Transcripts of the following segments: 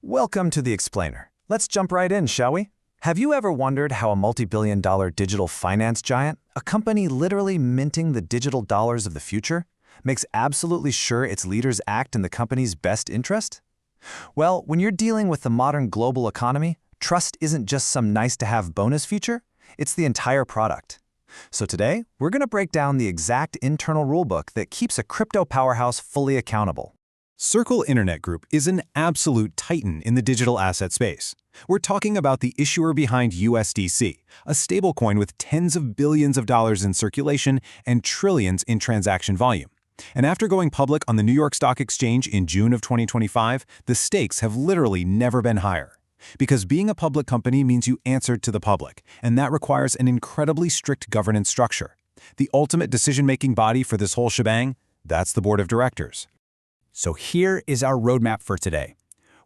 Welcome to the Explainer. Let's jump right in, shall we? Have you ever wondered how a multi-billion-dollar digital finance giant, a company literally minting the digital dollars of the future, makes absolutely sure its leaders act in the company's best interest? Well, when you're dealing with the modern global economy, trust isn't just some nice-to-have bonus feature, it's the entire product. So today, we're going to break down the exact internal rulebook that keeps a crypto powerhouse fully accountable. Circle Internet Group is an absolute titan in the digital asset space. We're talking about the issuer behind USDC, a stablecoin with tens of billions of dollars in circulation and trillions in transaction volume. And after going public on the New York Stock Exchange in June of 2025, the stakes have literally never been higher. Because being a public company means you answer to the public, and that requires an incredibly strict governance structure. The ultimate decision-making body for this whole shebang, that's the board of directors. So here is our roadmap for today.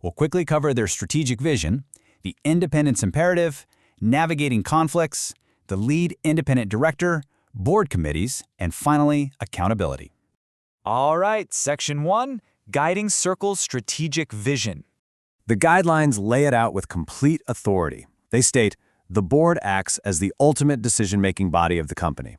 We'll quickly cover their strategic vision, the independence imperative, navigating conflicts, the lead independent director, board committees, and finally, accountability. All right, Section 1, Guiding Circle's Strategic Vision. The guidelines lay it out with complete authority. They state, the board acts as the ultimate decision-making body of the company.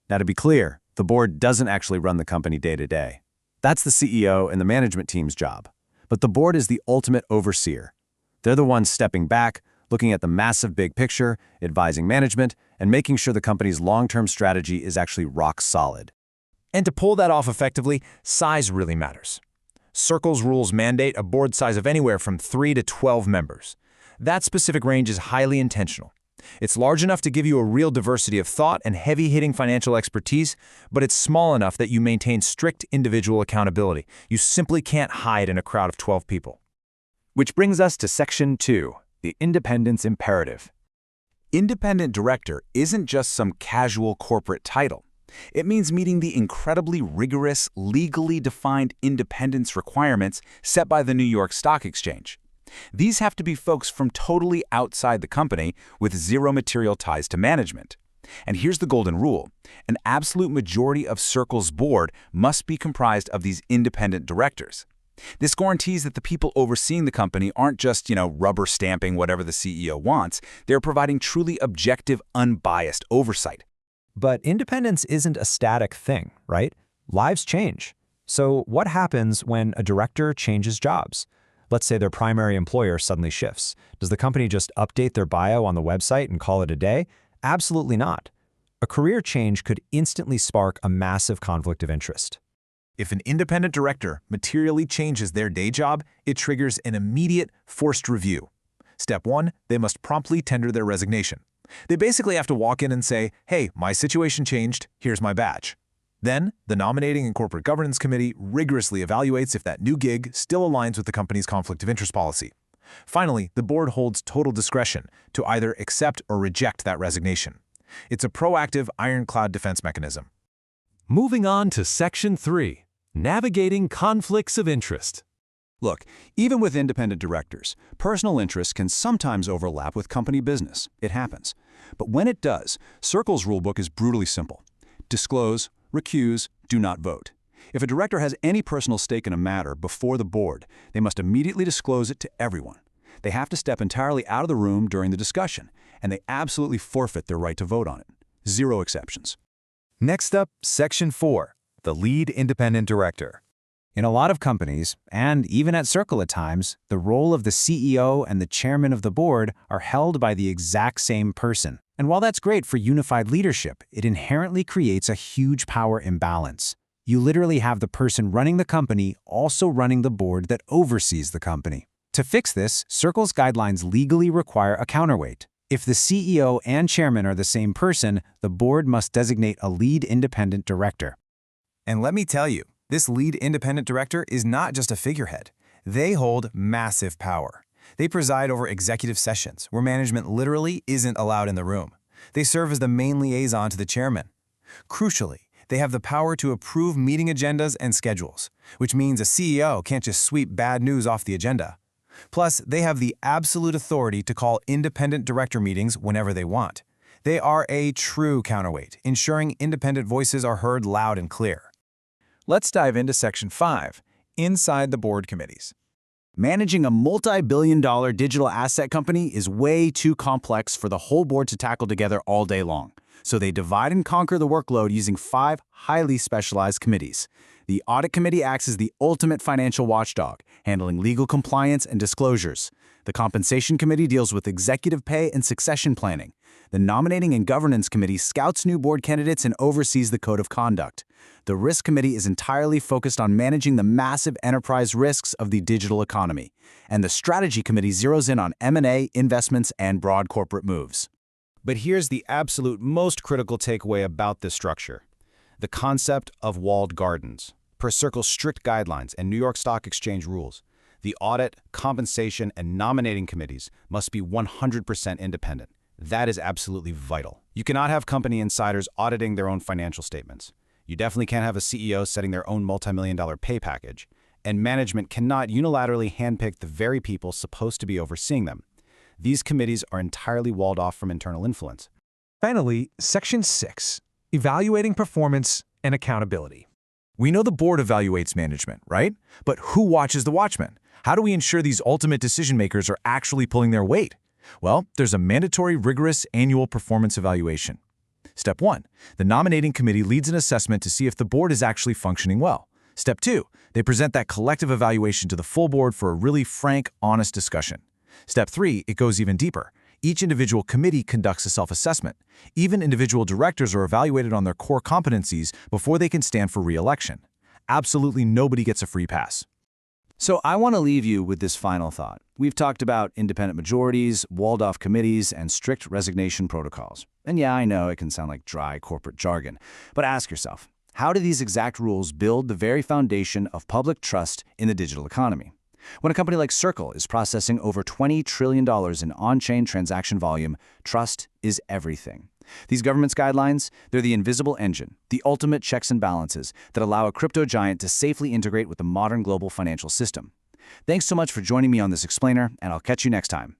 Now, to be clear, the board doesn't actually run the company day to day. That's the CEO and the management team's job. But the board is the ultimate overseer. They're the ones stepping back, looking at the massive big picture, advising management, and making sure the company's long-term strategy is actually rock solid. And to pull that off effectively, size really matters. Circle's rules mandate a board size of anywhere from 3 to 12 members. That specific range is highly intentional. It's large enough to give you a real diversity of thought and heavy-hitting financial expertise, but it's small enough that you maintain strict individual accountability. You simply can't hide in a crowd of 12 people. Which brings us to Section 2, the independence imperative. Independent director isn't just some casual corporate title. It means meeting the incredibly rigorous, legally defined independence requirements set by the New York Stock Exchange. These have to be folks from totally outside the company with zero material ties to management. And here's the golden rule. An absolute majority of Circle's board must be comprised of these independent directors. This guarantees that the people overseeing the company aren't just, rubber stamping whatever the CEO wants. They're providing truly objective, unbiased oversight. But independence isn't a static thing, right? Lives change. So what happens when a director changes jobs? Let's say their primary employer suddenly shifts. Does the company just update their bio on the website and call it a day? Absolutely not. A career change could instantly spark a massive conflict of interest. If an independent director materially changes their day job, it triggers an immediate, forced review. Step 1, they must promptly tender their resignation. They basically have to walk in and say, hey, my situation changed, here's my badge. Then, the Nominating and Corporate Governance Committee rigorously evaluates if that new gig still aligns with the company's conflict of interest policy. Finally, the board holds total discretion to either accept or reject that resignation. It's a proactive, ironclad defense mechanism. Moving on to Section 3, Navigating Conflicts of Interest. Look, even with independent directors, personal interests can sometimes overlap with company business. It happens. But when it does, Circle's rulebook is brutally simple. Disclose, recuse, do not vote. If a director has any personal stake in a matter before the board, they must immediately disclose it to everyone. They have to step entirely out of the room during the discussion, and they absolutely forfeit their right to vote on it. Zero exceptions. Next up, Section 4, the lead independent director. In a lot of companies, and even at Circle at times, the role of the CEO and the chairman of the board are held by the exact same person. And while that's great for unified leadership, it inherently creates a huge power imbalance. You literally have the person running the company also running the board that oversees the company. To fix this, Circle's guidelines legally require a counterweight. If the CEO and chairman are the same person, the board must designate a lead independent director. And let me tell you, this lead independent director is not just a figurehead. They hold massive power. They preside over executive sessions, where management literally isn't allowed in the room. They serve as the main liaison to the chairman. Crucially, they have the power to approve meeting agendas and schedules, which means a CEO can't just sweep bad news off the agenda. Plus, they have the absolute authority to call independent director meetings whenever they want. They are a true counterweight, ensuring independent voices are heard loud and clear. Let's dive into Section 5, Inside the Board Committees. Managing a multi-billion-dollar digital asset company is way too complex for the whole board to tackle together all day long. So they divide and conquer the workload using 5 highly specialized committees. The Audit Committee acts as the ultimate financial watchdog, handling legal compliance and disclosures. The Compensation Committee deals with executive pay and succession planning. The Nominating and Governance Committee scouts new board candidates and oversees the code of conduct. The Risk Committee is entirely focused on managing the massive enterprise risks of the digital economy. And the Strategy Committee zeroes in on M&A, investments, and broad corporate moves. But here's the absolute most critical takeaway about this structure: the concept of walled gardens. Per Circle's strict guidelines and New York Stock Exchange rules, the audit, compensation, and nominating committees must be 100% independent. That is absolutely vital. You cannot have company insiders auditing their own financial statements. You definitely can't have a CEO setting their own multi-million-dollar pay package. And management cannot unilaterally handpick the very people supposed to be overseeing them. These committees are entirely walled off from internal influence. Finally, Section 6, Evaluating Performance and Accountability. We know the board evaluates management, right? But who watches the watchmen? How do we ensure these ultimate decision makers are actually pulling their weight? Well, there's a mandatory, rigorous annual performance evaluation. Step 1, the nominating committee leads an assessment to see if the board is actually functioning well. Step 2, they present that collective evaluation to the full board for a really frank, honest discussion. Step 3, it goes even deeper. Each individual committee conducts a self-assessment. Even individual directors are evaluated on their core competencies before they can stand for re-election. Absolutely nobody gets a free pass. So I want to leave you with this final thought. We've talked about independent majorities, walled-off committees, and strict resignation protocols. And yeah, I know it can sound like dry corporate jargon, but ask yourself, how do these exact rules build the very foundation of public trust in the digital economy? When a company like Circle is processing over $20 trillion in on-chain transaction volume, trust is everything. These government's guidelines, they're the invisible engine, the ultimate checks and balances that allow a crypto giant to safely integrate with the modern global financial system. Thanks so much for joining me on this explainer, and I'll catch you next time.